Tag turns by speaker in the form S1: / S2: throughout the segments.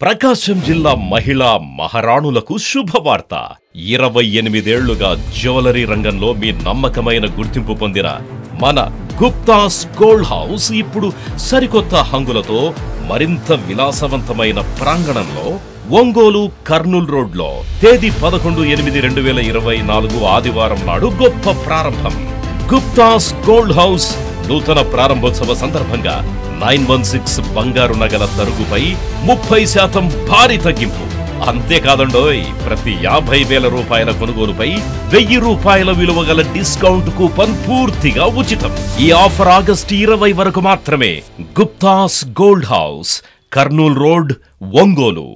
S1: ప్రకాశం జిల్లా మహిళా మహారాణులకు శుభవార్త. 28 ఏళ్లుగా జ్యువెలరీ రంగంలో మీ నమ్మకమైన గుర్తింపు పొందిన మన గుప్తాస్ గోల్డ్ హౌస్ ఇప్పుడు సరికొత్త హంగులతో మరింత విలాసవంతమైన ప్రాంగణంలో ఒంగోలు కర్నూల్ రోడ్లో తేదీ 11/8/2024 ఆదివారం నాడు గొప్ప ప్రారంభం. గుప్తాస్ గోల్డ్ హౌస్ నూతన ప్రారంభోత్సవ సందర్భంగా 916 బంగారు నగల తరుగుపై 30% భారీ తగ్గింపు. అంతేకాదండోయ్, ప్రతి 50,000 రూపాయల కొనుగోలుపై 1000 రూపాయల విలువ గల డిస్కౌంట్ కూపన్ పూర్తిగా ఉచితం. ఈ ఆఫర్ ఆగస్టు 20 వరకు మాత్రమే. Gupta's gold house, Kurnool road, Ongole.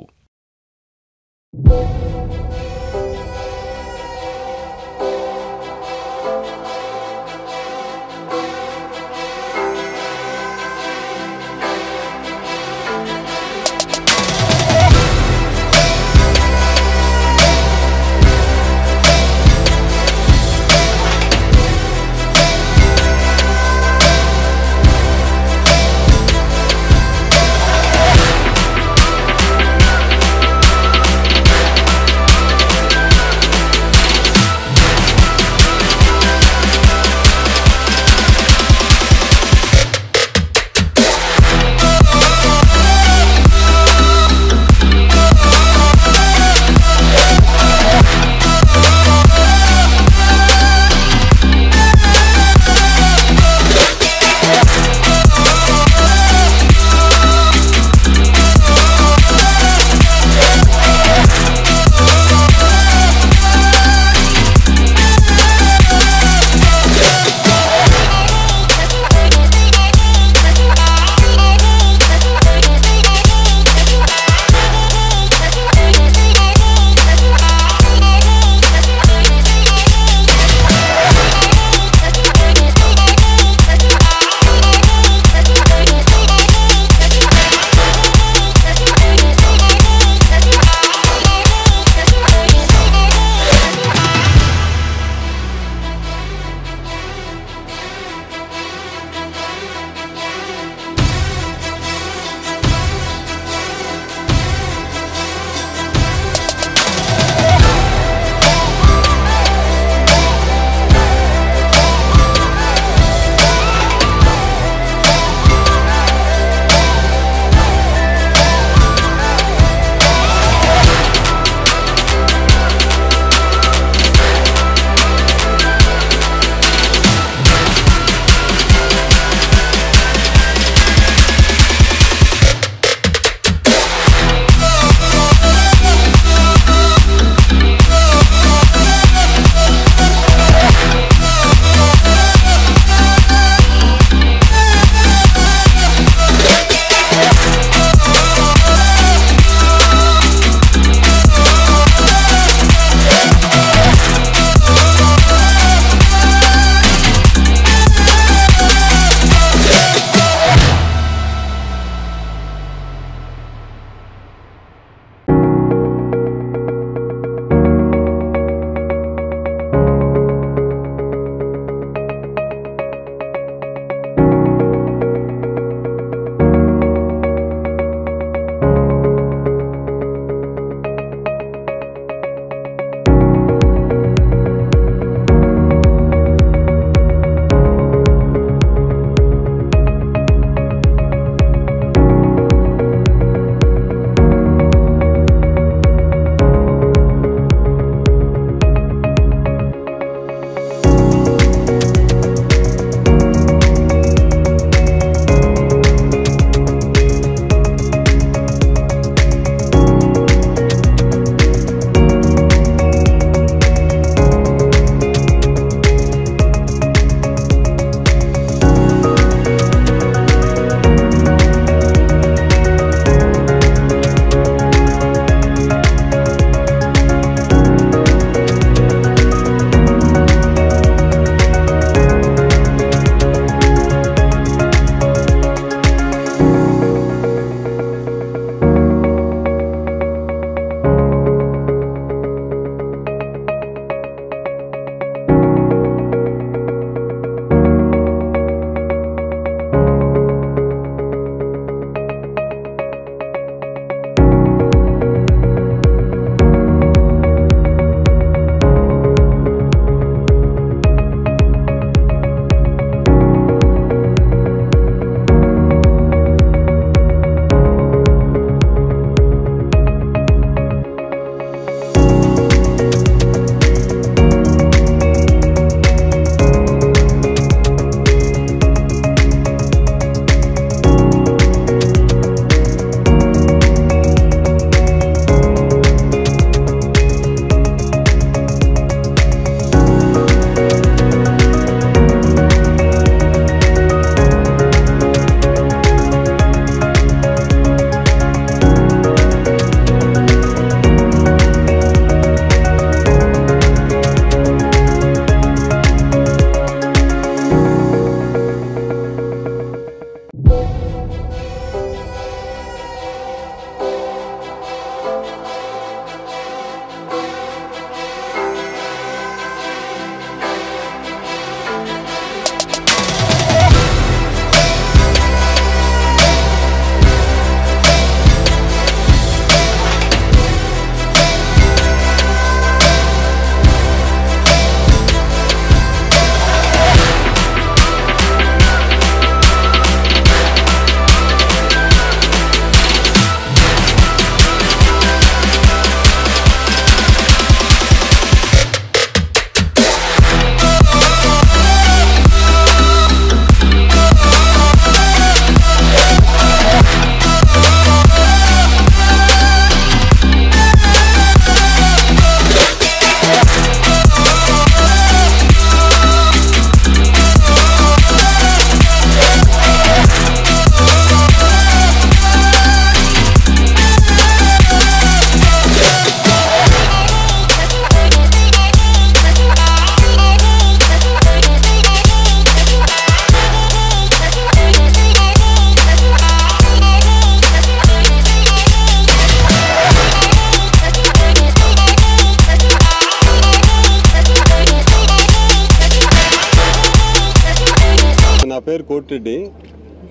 S2: పేరు కోటిరెడ్డి.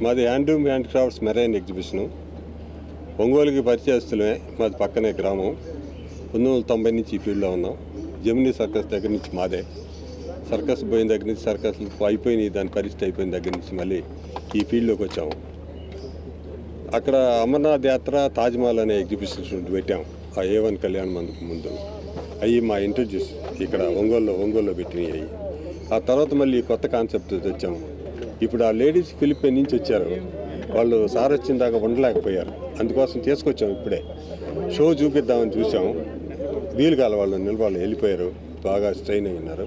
S2: మాది handloom handcrafts marine exhibition. ఒంగోలుకి పరిచయస్తులమే. మాది పక్కనే గ్రామం. 1990 నుంచి ఈ ఫీల్డ్లో ఉన్నాం. జెమినీ సర్కస్ దగ్గర నుంచి మాదే. సర్కస్ పోయిన దగ్గర నుంచి సర్కస్లు అయిపోయినాయి, దాని పరిస్థితి అయిపోయిన దగ్గర నుంచి మళ్ళీ ఈ ఫీల్డ్లోకి వచ్చాము. అక్కడ అమర్నాథ్ యాత్ర, తాజ్మహల్ అనే ఎగ్జిబిషన్స్ పెట్టాము ఆ A1 కళ్యాణ మందికి ముందు. అవి మా ఇంట్రడ్యూస్ ఇక్కడ ఒంగోలులో పెట్టినవి అవి. ఆ తర్వాత మళ్ళీ కొత్త కాన్సెప్ట్ తెచ్చాము. ఇప్పుడు ఆ లేడీస్ ఫిలిప్పైన్ నుంచి వచ్చారు, వాళ్ళు సార్ వచ్చిన దాకా ఉండలేకపోయారు, అందుకోసం తీసుకొచ్చాము. ఇప్పుడే షో చూపిద్దామని చూసాము, వీలు కాల వాళ్ళు నిలబడి వెళ్ళిపోయారు, బాగా స్ట్రెయిన్ అయి ఉన్నారు.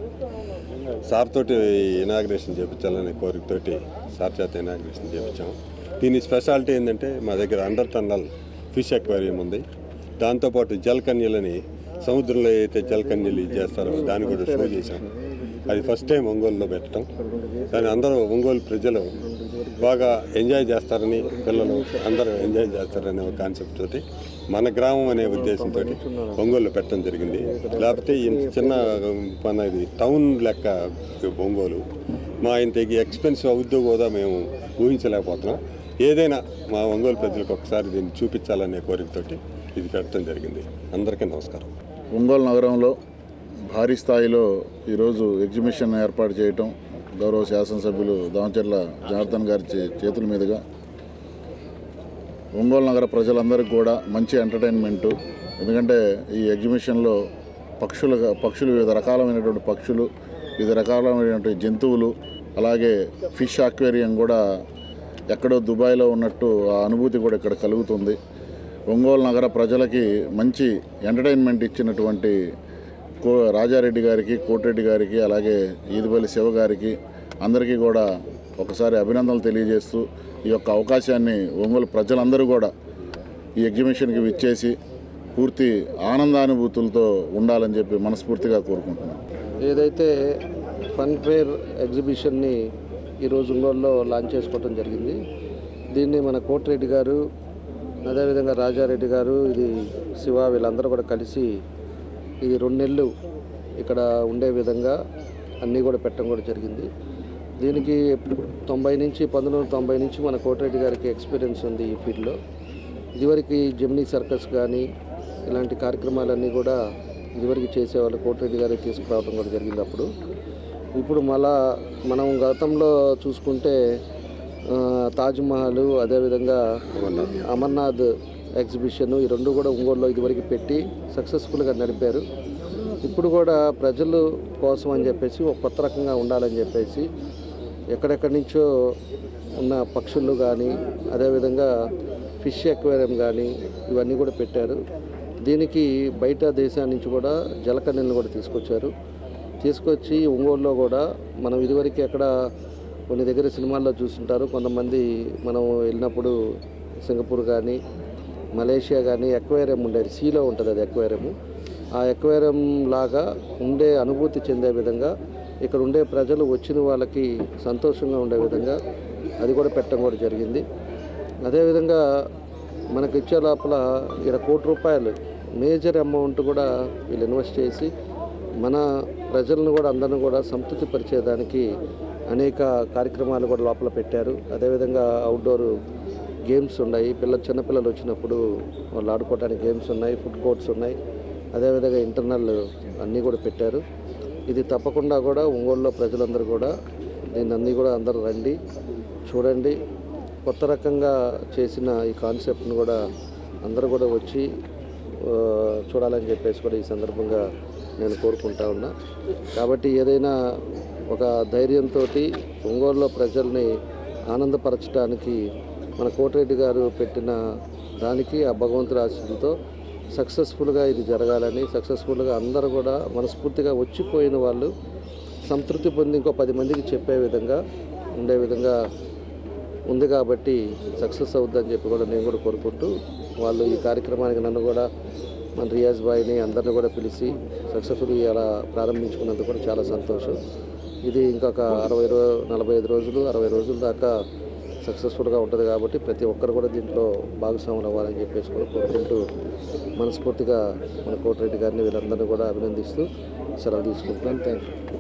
S2: సార్ తోటి ఇనాగ్రేషన్ చేయించాలనే కోరికతోటి సార్ చేత ఇనాగ్రేషన్ చేయించాము. దీని స్పెషాలిటీ ఏంటంటే మా దగ్గర అండర్ టన్నల్ ఫిష్ అక్వేరియం ఉంది. దాంతోపాటు జలకన్యలని, సముద్రంలో అయితే జలకన్యలు చేస్తారో దాన్ని కూడా షో చేశాం. అది ఫస్ట్ టైం ఒంగోలులో పెట్టడం. దాన్ని అందరూ ఒంగోలు ప్రజలు బాగా ఎంజాయ్ చేస్తారని, పిల్లలు అందరూ ఎంజాయ్ చేస్తారనే ఒక కాన్సెప్ట్ తోటి మన గ్రామం అనే ఉద్దేశంతో ఒంగోలులో పెట్టడం జరిగింది. లేకపోతే ఇంత చిన్న మన ఇది టౌన్ లెక్క ఒంగోలు. మా ఇంత ఎక్స్పెన్సివ్ అవుద్దో కూడా మేము ఊహించలేకపోతున్నాం. ఏదైనా మా ఒంగోలు ప్రజలకు ఒకసారి దీన్ని చూపించాలనే కోరికతోటి ఇది పెట్టడం జరిగింది. అందరికీ నమస్కారం.
S3: ఒంగోలు నగరంలో భారీ స్థాయిలో ఈరోజు ఎగ్జిబిషన్ ఏర్పాటు చేయటం గౌరవ శాసనసభ్యులు దామచర్ల జనార్దన్ గారి చేతుల మీదుగా ఒంగోలు నగర ప్రజలందరికీ కూడా మంచి ఎంటర్టైన్మెంటు. ఎందుకంటే ఈ ఎగ్జిబిషన్లో పక్షులు వివిధ రకాలైనటువంటి పక్షులు, వివిధ రకాలైనటువంటి జంతువులు, అలాగే ఫిష్ అక్వేరియం కూడా ఎక్కడో దుబాయ్లో ఉన్నట్టు ఆ అనుభూతి కూడా ఇక్కడ కలుగుతుంది. ఒంగోలు నగర ప్రజలకి మంచి ఎంటర్టైన్మెంట్ ఇచ్చినటువంటి రాజారెడ్డి గారికి, కోటిరెడ్డి గారికి, అలాగే ఈదుపల్లి శివ గారికి అందరికీ కూడా ఒకసారి అభినందనలు తెలియజేస్తూ ఈ యొక్క అవకాశాన్ని ఒంగోలు ప్రజలందరూ కూడా ఈ ఎగ్జిబిషన్కి విచ్చేసి పూర్తి ఆనందానుభూతులతో ఉండాలని చెప్పి మనస్ఫూర్తిగా కోరుకుంటున్నాను.
S4: ఏదైతే ఫన్ ఫేర్ ఎగ్జిబిషన్ని ఈరోజు ఒంగోలులో లాంచ్ చేసుకోవడం జరిగింది. దీన్ని మన కోటిరెడ్డి గారు, అదేవిధంగా రాజారెడ్డి గారు, ఇది శివ, వీళ్ళందరూ కూడా కలిసి ఇది 2 నెలలు ఇక్కడ ఉండే విధంగా అన్నీ కూడా పెట్టడం కూడా జరిగింది. దీనికి 1990 నుంచి మన కోటిరెడ్డి గారికి ఎక్స్పీరియన్స్ ఉంది ఈ ఫీల్డ్లో. ఇదివరకు జెమినీ సర్కస్ కానీ ఇలాంటి కార్యక్రమాలన్నీ కూడా ఇదివరకు చేసేవాళ్ళు కోటిరెడ్డి గారు తీసుకురావడం కూడా జరిగింది. అప్పుడు ఇప్పుడు మళ్ళా మనం గతంలో చూసుకుంటే తాజ్మహల్, అదేవిధంగా అమర్నాథ్ ఎగ్జిబిషన్, ఈ 2 కూడా ఒంగోలులో ఇదివరకు పెట్టి సక్సెస్ఫుల్గా నడిపారు. ఇప్పుడు కూడా ప్రజలు కోసం అని చెప్పేసి ఒక కొత్త రకంగా ఉండాలని చెప్పేసి ఎక్కడెక్కడి నుంచో ఉన్న పక్షులు కానీ, అదేవిధంగా ఫిష్ అక్వేరియం కానీ ఇవన్నీ కూడా పెట్టారు. దీనికి బయట దేశాల నుంచి కూడా జలకన్యలను కూడా తీసుకొచ్చి ఒంగోలులో కూడా మనం ఇదివరకు ఎక్కడ కొన్ని దగ్గర సినిమాల్లో చూస్తుంటారు, కొంతమంది మనం వెళ్ళినప్పుడు సింగపూర్ కానీ మలేషియా కానీ అక్వేరియం ఉండేది, సీలో ఉంటుంది అది అక్వేరియం. ఆ అక్వేరియం లాగా ఉండే అనుభూతి చెందే విధంగా ఇక్కడ ఉండే ప్రజలు వచ్చిన వాళ్ళకి సంతోషంగా ఉండే విధంగా అది కూడా పెట్టడం కూడా జరిగింది. అదేవిధంగా మనకి ఇచ్చే లోపల ఇక్కడ ₹1 మేజర్ అమౌంట్ కూడా వీళ్ళు ఇన్వెస్ట్ చేసి మన ప్రజలను కూడా అందరిని కూడా సంతృప్తి పరిచేదానికి అనేక కార్యక్రమాలు కూడా లోపల పెట్టారు. అదేవిధంగా అవుట్డోర్ గేమ్స్ ఉన్నాయి, చిన్నపిల్లలు వచ్చినప్పుడు వాళ్ళు ఆడుకోవడానికి గేమ్స్ ఉన్నాయి, ఫుడ్ కోర్ట్స్ ఉన్నాయి, అదేవిధంగా ఇంటర్నల్ అన్నీ కూడా పెట్టారు. ఇది తప్పకుండా కూడా ఒంగోలులో ప్రజలందరూ కూడా దీన్ని అన్నీ కూడా అందరూ రండి, చూడండి. కొత్త రకంగా చేసిన ఈ కాన్సెప్ట్ను కూడా అందరూ కూడా వచ్చి చూడాలని చెప్పేసి కూడా ఈ సందర్భంగా నేను కోరుకుంటా ఉన్నా. కాబట్టి ఏదైనా ఒక ధైర్యంతో ఒంగోలులో ప్రజల్ని ఆనందపరచడానికి మన కోటిరెడ్డి గారు పెట్టిన దానికి ఆ భగవంతుడి ఆశీస్సులతో సక్సెస్ఫుల్గా ఇది జరగాలని, సక్సెస్ఫుల్గా అందరూ కూడా మనస్ఫూర్తిగా వచ్చిపోయిన వాళ్ళు సంతృప్తి పొంది ఇంకో 10 మందికి చెప్పే విధంగా ఉండే విధంగా ఉంది. కాబట్టి సక్సెస్ అవుద్దని చెప్పి కూడా నేను కూడా కోరుకుంటూ, వాళ్ళు ఈ కార్యక్రమానికి నన్ను కూడా మన రియాజ్ బాయ్ని అందరిని కూడా పిలిచి సక్సెస్ఫుల్ అలా ప్రారంభించుకున్నందుకు కూడా చాలా సంతోషం. ఇది ఇంకొక 45 రోజులు 60 రోజుల దాకా సక్సెస్ఫుల్గా ఉంటుంది. కాబట్టి ప్రతి ఒక్కరు కూడా దీంట్లో భాగస్వాములు అవ్వాలని చెప్పేసి కూడా కోరుకుంటూ మనస్ఫూర్తిగా మన కోటిరెడ్డి గారిని వీళ్ళందరినీ కూడా అభినందిస్తూ సెలవు తీసుకుంటున్నాను. Thank you.